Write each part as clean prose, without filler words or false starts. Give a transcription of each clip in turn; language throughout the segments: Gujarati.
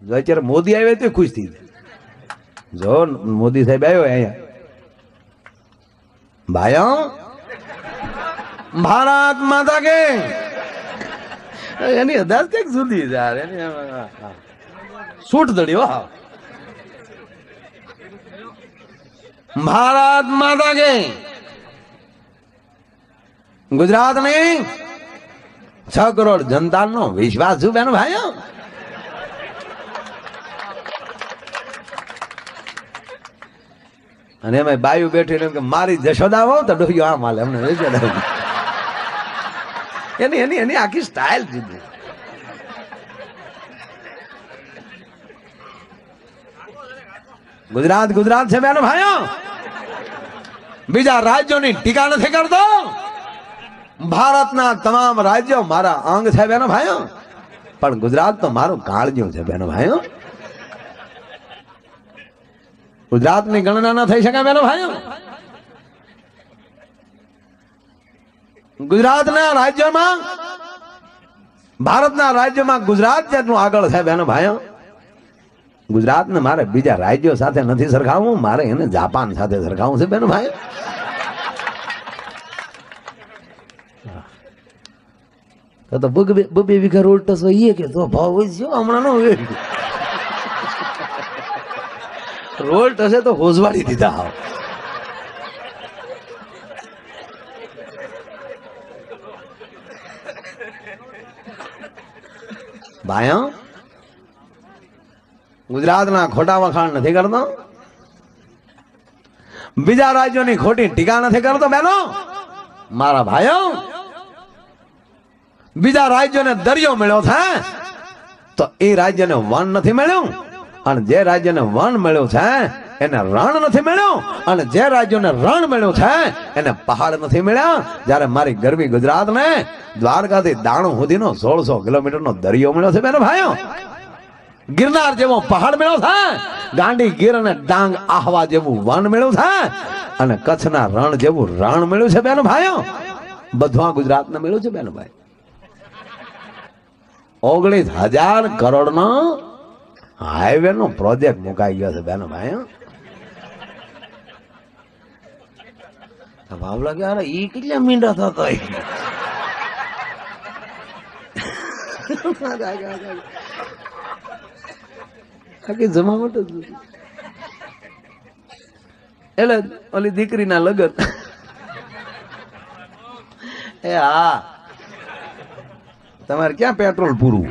જો અત્યારે મોદી આવ્યો તો ખુશ થઈ જો મોદી સાહેબ આવ્યો અહીંયા ભાઈઓ ભારત માતા કે એની અદાસ કઈક જુદી યાર એની સૂટ દડ્યો હા ભારત માતા કે ગુજરાત ની 6 કરોડ જનતા નો વિશ્વાસ છું બેન ભાઈઓ અને એમાં બાયુ બેઠી કે મારી જશોદા હો તો ડોહ્યો આ માલે અમને એની એની એની આખી સ્ટાઇલ જુદી ગુજરાત ગુજરાત છે બેનો ભાઈઓ બીજા રાજ્યોની ટીકા નથી કરતો ભારતના તમામ રાજ્યો મારા અંગ છે બેનો ભાઈઓ પણ ગુજરાત તો મારું કાળજું છે બેનો ભાઈઓ ગુજરાતની ગણના ન થઈ શકે બેનો ભાઈઓ ગુજરાતના રાજ્યમાં ભારતના રાજ્યમાં ગુજરાત જેટલું આગળ છે બેનો ભાઈઓ ગુજરાતને મારે બીજા રાજ્યો સાથે નથી સરખાવવું મારે એને જાપાન સાથે સરખાવવું છે બેનો ભાઈ તો બબે વીઘા રોડ ટસો એ કે તો ભાવ હોય હમણાં નો રોડ ટસે તો હોજવાડી દીધા હાવ ભાઈઓ ગુજરાતના ખોટા વખાણ નથી કરતો બીજા રાજ્યોની ખોટી ટીકા નથી કરતો બેનો મારા ભાઈઓ બીજા રાજ્યોને દરિયો મળ્યો છે તો એ રાજ્યને વન નથી મળ્યું અને જે રાજ્યને વન મળ્યું છે એને રણ નથી મળ્યું અને જે રાજ્યોને રણ મળ્યું છે એને પહાડ નથી મળ્યા જ્યારે મારી ગરવી ગુજરાતને દ્વારકાથી દાણું સુધીનો 1600 કિલોમીટરનો દરિયો મળ્યો છે બેનો ભાઈઓ ગિરનાર જેવો પહાડ મળ્યો છે ગાંડી ગીર અને ડાંગ આહવા જેવું વન મળ્યું છે અને કચ્છના રણ જેવું રણ મળ્યું છે બેનો ભાઈઓ બધું ગુજરાતને મળ્યું છે બેનો ભાઈ 19,000 કરોડનો હાઈવે નો પ્રોજેક્ટ મુકાઈ ગયો છે બેનો ભાઈઓ ભાવ લાગે અરે ઈ કેટલા મીંડા થતો જમાવટ જ એટલે ઓલી દીકરીના લગન એ હા તમારે ક્યાં પેટ્રોલ પૂરું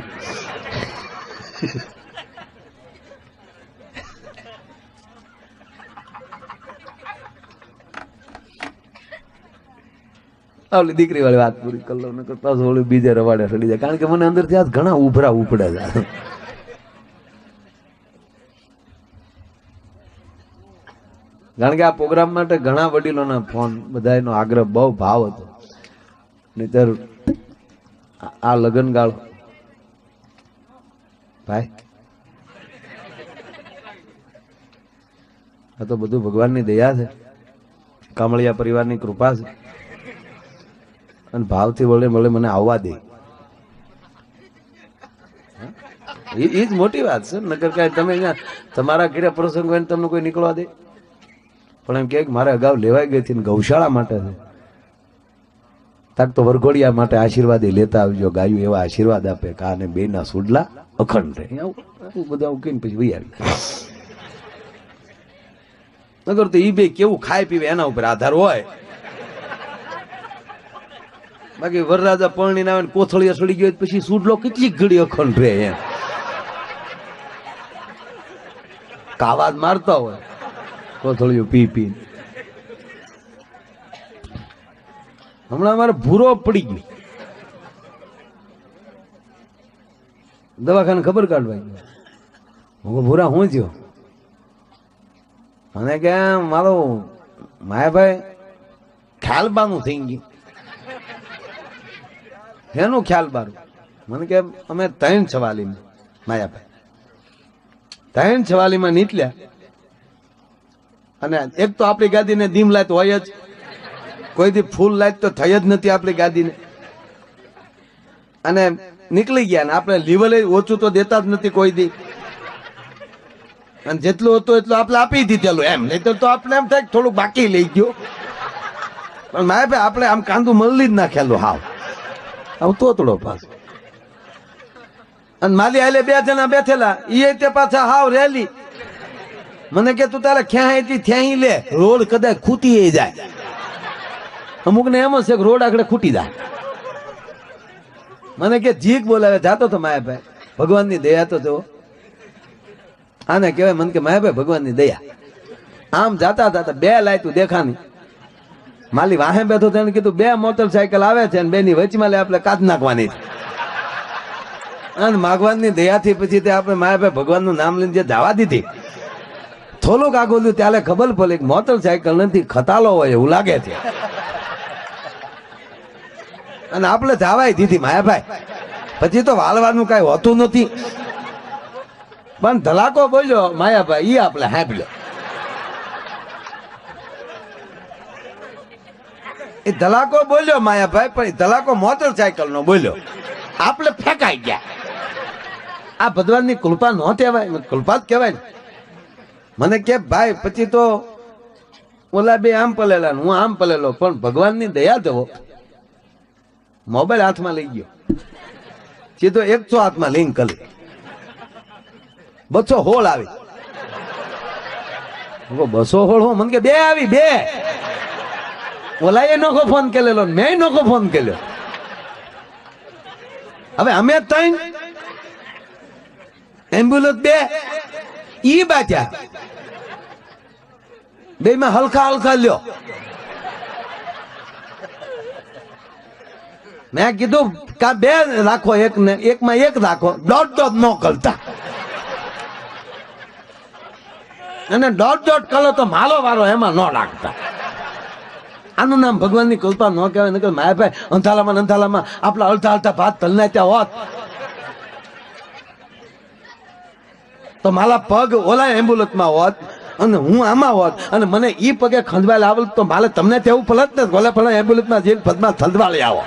ઓલી દીકરી વાળી વાત પૂરી કરી લો નકર પાછું ઓલી બીજે રવાડે ચડી જાય કારણ કે મને અંદર થી ઘણા ઉભરા ઉપડે છે કારણ કે આ પ્રોગ્રામ માટે ઘણા વડીલોના ફોન બધાનો આગ્રહ બહુ ભાવ હતો નહીતર આ લગન ગાળો ભાઈ આ તો બધું ભગવાનની દયા છે કામળિયા પરિવારની કૃપા છે અને ભાવથી વળે મળે મને આવવા દે એ જ મોટી વાત છે નકર કાંઈ તમે અહીંયા તમારા ઘરે પ્રસંગ હોય તમને કોઈ નીકળવા દે પણ એમ કે મારે અગાઉ લેવાઈ ગઈ હતી ગૌશાળા માટે છે તાક તો વરઘોડિયા માટે આશીર્વાદ લેતા આવજો ગાયું એવા આશીર્વાદ આપે કાને બે ના સુડલા અખંડ રહે આવું બધા કહીને પછી વહી આવી નગર તો ઈ બે કેવું ખાય પીવે એના ઉપર આધાર હોય બાકી વરરાજા પરણીને આવે કોથળિયા સડી ગયો પછી સુડલો કેટલી ઘડી અખંડ રહે એમ કાવાજ મારતા હોય કોથળિયું પી પી હમણાં અમારે ભૂરો પડી ગયો દવાખાને ખબર કાઢવા ગયો હું ભૂરા હું થયો અને કે મારો માયાભાઈ ખ્યાલ બાનું થઈ ગયું એનું ખ્યાલ બારું મને કે અમે 3 છવાલીમાં માયાભાઈ 3 છવાલીમાં નીકળ્યા અને એક તો આપણી ગાદીને દીમ લાયત હોય જ કોઈ દી ફૂલ લાયત તો થઈ જ નથી આપણી ગાદીને અને નીકળી ગયા ને આપણે લીવલે ઓછું તો દેતા જ નથી કોઈ દી અને જેટલું હતું એટલું આપણે આપી દીધેલું એમ, નહીં તો આપણે એમ થાય થોડુંક બાકી લઈ ગયો. પણ મારે ભાઈ આપણે આમ કાંદું મળી જ નાખેલું હાવ તોતડો પાસ. અને માલી આલે 2 જણા બેઠેલા એ તે પાછા હાવ રેલી. મને કે તું તારે ક્યાં થ્યાં લે, રોડ કદાચ ખૂટી જાય. અમુક ને એમ છે કે રોડ આગળ ખૂટી જાય. મને કે જીક બોલાવે જાતો તો માયાભાઈ ભગવાનની દયા તો જો આને કહેવાય. મને કે માયાભાઈ ભગવાનની દયા. આમ જાતા જાતા 2 લાઈતું દેખાની. માલી વાહે બેઠો તેને કીધું 2 મોટરસાયકલ આવે છે અને 2 ની વચમાં લે આપણે કાચ નાખવાની છે. અને ભગવાનની દયાથી પછી તે આપણે માયાભાઈ ભગવાનનું નામ લઈને જે જવા દીધી, થોડુંક આગળ ત્યારે ખબર પડી મોટરસાયકલ નથી ખતાલો હોય એવું લાગે છે. અને આપણે જવાય દીધી માયાભાઈ. પછી તો વાળવાનું કઈ હોતું નથી. પણ ધલાકો બોલ્યો માયાભાઈ ઈ આપણે હાંભળ્યો. એ ધલાકો બોલ્યો માયાભાઈ, પણ ધલાકો મોટરસાયકલ નો બોલ્યો. આપણે ફેંકાઈ ગયા. આ ભગવાનની કૃપા ન કહેવાય, કૃપા જ કહેવાય ને. મને કે ભાઈ પછી તો ઓલા 2 આમ પલેલા હું આમ પલેલો, પણ ભગવાનની દયા જવો મોબાઈલ હાથમાં લઈ ગયો. સીધો 100 હાથમાં લિંક કરી 216 આવી. 216 મને કે 2 આવી 2. ઓલા એ નોખો ફોન કરેલો, મેં નોખો ફોન કર્યો. હવે અમે 3 એમ્બ્યુલન્સ 2 ઈ બાચ્યા. 2 માં હલકા હલકા લ્યો. મેં કીધું કા 2 રાખો, એકમાં 1 રાખો. દોઢ ન કરતા. અને દોઢ કરો તો માલો વારો એમાં ન રાખતા. આનું નામ ભગવાનની કૃપા ન કહેવાય. નકર માયાભાઈ અંધાલામાં આપણા અડધા ભાત તલના ત્યાં હોત તો મારા પગ ઓલા એમ્બ્યુલન્સમાં હોત અને હું આમાં હોત, અને મને ઈ પગે ખંજવાળ આવત તો મારે તમને તેવું ફલત ને ગોલા ફળ એમ્બ્યુલન્સમાં જઈને પદમાં ખંજવાળી આવો.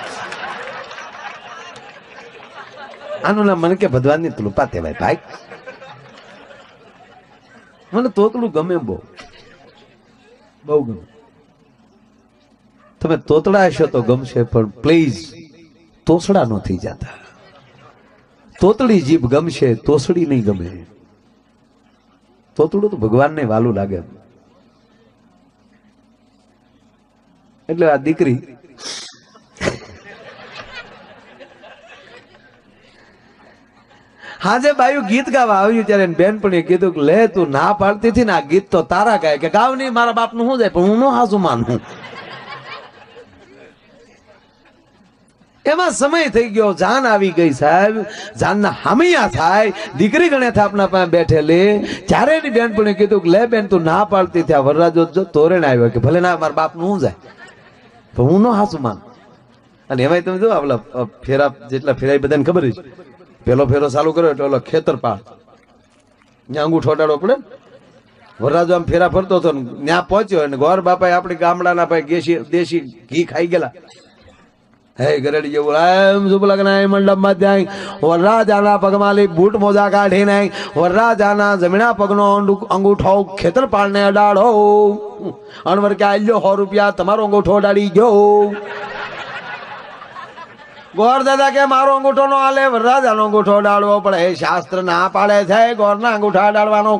આનું નામ મને કે ભગવાનની કૃપા કહેવાય ભાઈ. મને તોતડું ગમે, બહુ ગમે. તમે તોતડા હશો તો ગમશે, પણ પ્લીઝ તોસડા ન થઈ જતા. તોતડી જીભ ગમશે, તોસડી નહીં ગમે. તોતડું તો ભગવાનને વાલું લાગે. એટલે આ દીકરી હાજે બાયું ગીત ગાવા આવ્યું ત્યારે બેનપણીએ કીધું કે લે તું ના પાડતી હતી ને આ ગીત તો તારા ગાય. કે ગાવ નહીં, મારા બાપનું શું જાય, પણ હું ન હાસુ માનું. એમાં સમય થઈ ગયો, જાન આવી ગઈ સાહેબ. જાનના હામિયા થાય. દીકરી ગણે થાપના પાસે બેઠેલી. ત્યારે એની બેનપણીએ કીધું કે લે બેન તું ના પાડતી ત્યાં વરરાજો જો તોરેણ આવ્યો કે ભલે ના મારા બાપનું શું જાય, પણ હું ન હાસુ માનું. અને એમાં તમે જો આપલા ફેરા જેટલા ફેરાય બધાને ખબર છે. પેલો ફેરો ચાલુ કર્યો એટલે ઓલો ખેતરપાળ ત્યાં અંગૂઠો અડાડવો પડે. વરરાજો આમ ફેરા ફરતો હતો ને ત્યાં પહોંચ્યો અને ગોર બાપાએ આપણી ગામડાના ભાઈ દેશી ઘી ખાઈ ગયેલા. હે ગરેડી જેવું એમ શુભ લગ્ન મંડપમાં ત્યાં વરરાજાના પગમાં લઈ બૂટ મોજા કાઢી નાય. વરરાજાના જમણા પગનો અંગૂઠો ખેતરપાળને અડાડો. અણવર કે આલ્યો 100 રૂપિયા તમારો અંગૂઠો અડાડી ગયો. ગોર દાદા કે મારો અંગૂઠો નો હાલે, વરરાજાનો અંગૂઠો અડાડવો પડે. શાસ્ત્ર ના પાડે છે ગોરના અંગૂઠા અડાડવાનો.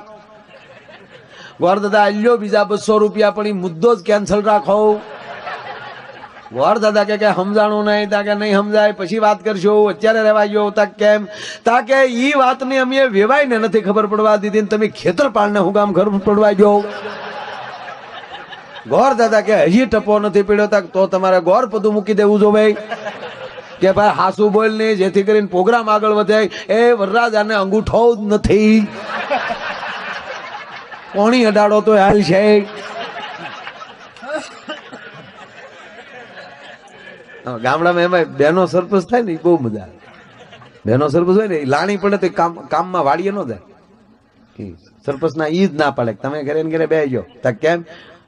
ગોર દાદા આલ્યો બીજા 200 રૂપિયા, પણ મુદ્દો જ કેન્સલ રાખો. ગોર દાદા કે સમજાણું નહીં. તાકે નહીં સમજાય પછી વાત કરશું, અત્યારે રહેવા ગયો. તાક કેમ? તાકે ઈ વાતની અમે વેવાઈને નથી ખબર પડવા દીધી, તમે ખેતરપાળને હું કામ ખબર પડવા ગયો. ગોર દાદા કે હજી ટપો નથી પીડ્યો. તાક તો તમારે ગોર પદું મૂકી દેવું જો ભાઈ. કે ભાઈ હાસુ બોલ નહીં, જેથી કરીને પ્રોગ્રામ આગળ વધે. એ વરરાજાને અંગૂઠો જ નથી, કોણી અડાડો તો હાલ છે. ગામડામાં એમાં બેનો સરપંચ થાય ને બહુ મજા આવે. બેનો સરપંચ હોય ને લાણી પડે તો કામમાં વાડીએ ન જાય. સરપંચ ના ઈ જ ના પાડે તમે ઘરે ને ઘરે બે ગયો. કેમ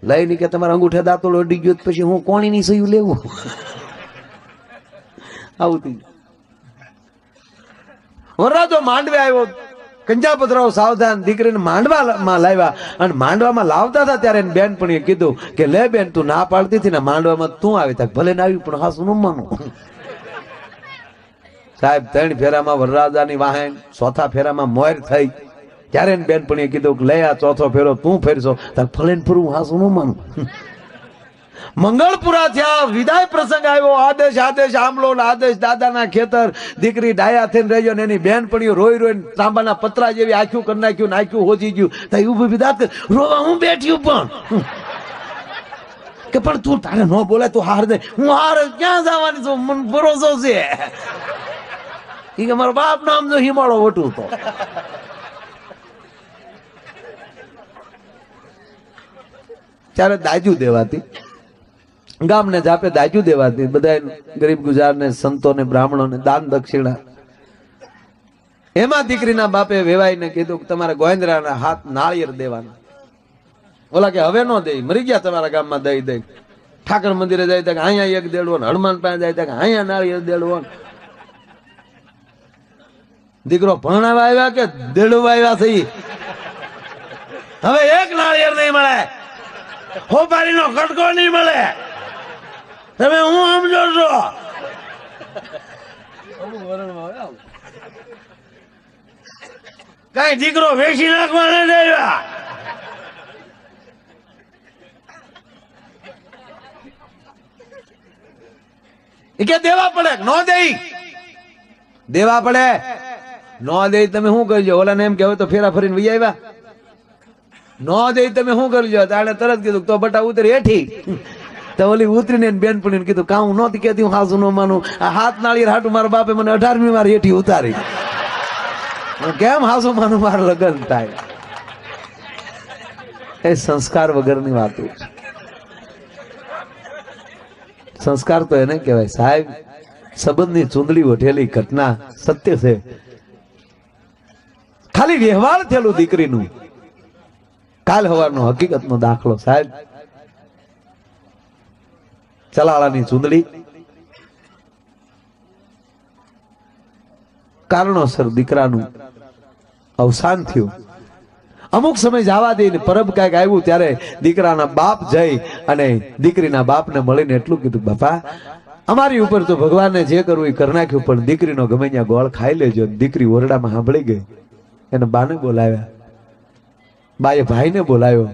લઈ ની કે તમારા અંગૂઠે દાંતો અડી ગયો પછી હું કોણી ની સહી લેવું. આવું વરરાજો માંડવે આવ્યો કંજાપતરાવ સાવધાન દીકરીને માંડવામાં લાવ્યા અને માંડવામાં લાવતા હતા ત્યારે એની બેનપણીએ કીધું કે લે બેન તું ના પાડતી હતી ને માંડવામાં તું આવી તક ભલે ના આવી પણ હાસુ ન માનું. સાહેબ 3 ફેરામાં વરરાજાની વાહેન, ચોથા ફેરામાં મોર થઈ. ત્યારે એની બેનપણીએ કીધું કે લે આ ચોથો ફેરો તું ફેરશો તક ભલે ને ફરું હાસુ ન માનું. મંગળપુરા થયા, વિદાય પ્રસંગ આવ્યો, આદેશ આદેશ આમલો આદેશ દાદાના ખેતર. દીકરી ડાયા થઈને રહી ને એની બેનપણીઓ રોઈ રોઈને તાંબાના પતરા જેવી આખ્યું કરી નાખ્યું, નાખ્યું હોજી ગયું. તો ઉભી વિદાત રોવા હું બેઠ્યું પણ કે પણ તું તારે ન બોલે તું હાર દે. હું હાર ક્યાં જવાની છું, મને ભરોસો છે કે મારો બાપ નામ જો હિમાળો વટું તો. ત્યારે દાજુ દેવાતી, ગામને જાપે દાજુ દેવાતી, બધા ગરીબ ગુજારને, સંતોને, બ્રાહ્મણોને દાન દક્ષિણા. એમાં દીકરીના બાપે વેવાઈને કીધું કે તમારે ગોવિંદરાના હાથ નાળિયેર દેવાના. ઓલા કે હવે નો દે, મરી ગયા તમારા ગામમાં દઈ દઈ. ઠાકર મંદિરે જાય તો અહીંયા એક દેડવો, હનુમાન પાસે જાય તો અહીંયા નાળિયેર દેડવો. દીકરો ભણાવા આવ્યા કે દેડવા આવ્યા થઈ? હવે એક નાળિયેર નહીં મળે, હોપારીનો કટકો નહીં મળે. તમે હું સમજો છો? કઈ દીકરો વેચી નાખવા નહીં દેવા. એ કે દેવા પડે, નો દે દેવા પડે, નો દે તમે શું કરજો? ઓલાને એમ કહેવાય તો ફેરા ફરીને વહી આવ્યા. નો દે તમે શું કરજો? તાણે તરત કીધું તો બટા ઉતરી હેઠી. તો ઓલી ઉતરીને બેનપણીને કીધું કા હું નહોતી કહેતી હું હાસુ ન માનું. આ હાથ નાળિયેર હાટું મારા બાપે મને 18મી વાર હેઠી ઉતારી. કેમ હાસુ માનું મારા લગ્ન થાય? એ સંસ્કાર વગરની વાતો. સંસ્કાર તો એને કહેવાય સાહેબ. સંબંધની ચૂંદડી ઓઢેલી ઘટના સત્ય છે. ખાલી વ્યવહાર થયેલું દીકરીનું કાલ હવારનો હકીકતનો દાખલો સાહેબ. ચલાળાની ચૂંદડી કારણોસર દીકરાનું અવસાન થયું. અમુક સમય જવા દઈને પરબ કાંઈક આવ્યું ત્યારે દીકરાના બાપ જઈ અને દીકરીના બાપને મળીને એટલું કીધું બાપા અમારી ઉપર તો ભગવાને જે કરવું એ કરી નાખ્યું પણ દીકરીનો ગમે ત્યાં ગોળ ખાઈ લેજો. દીકરી ઓરડામાં સાંભળી ગઈ. એને બાને બોલાવ્યા, બાએ ભાઈને બોલાવ્યો,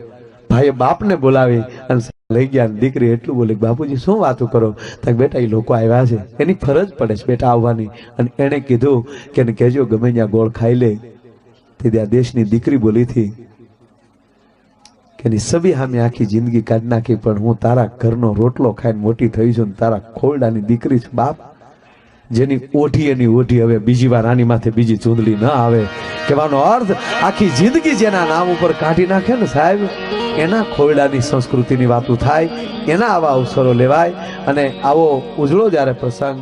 ભાઈએ બાપને બોલાવી અને લઈ ગયા. દીકરી એટલું બોલી બાપુજી શું વાતો કરો? તો બેટા એ લોકો આવ્યા છે, એની ફરજ પડે છે બેટા આવવાની. અને એને કીધું કે એને કહેજો ગમે ત્યાં ગોળ ખાઈ લે. તેથી આ દેશની દીકરી બોલી હતી કે એની સબી સામે આખી જિંદગી કાઢી નાખી પણ હું તારા ઘરનો રોટલો ખાઈને મોટી થઈ છું. તારા ખોરડાની દીકરી છે બાપ. જેની ઓઢી એની ઓઢી હવે બીજી વાર આની માથે બીજી ચૂંદડી ન આવે. કહેવાનો અર્થ આખી જિંદગી જેના નામ ઉપર કાઢી નાખે ને સાહેબ એના ખોરડાની સંસ્કૃતિની વાતો થાય, એના આવા અવસરો લેવાય. અને આવો ઉજળો જ્યારે પ્રસંગ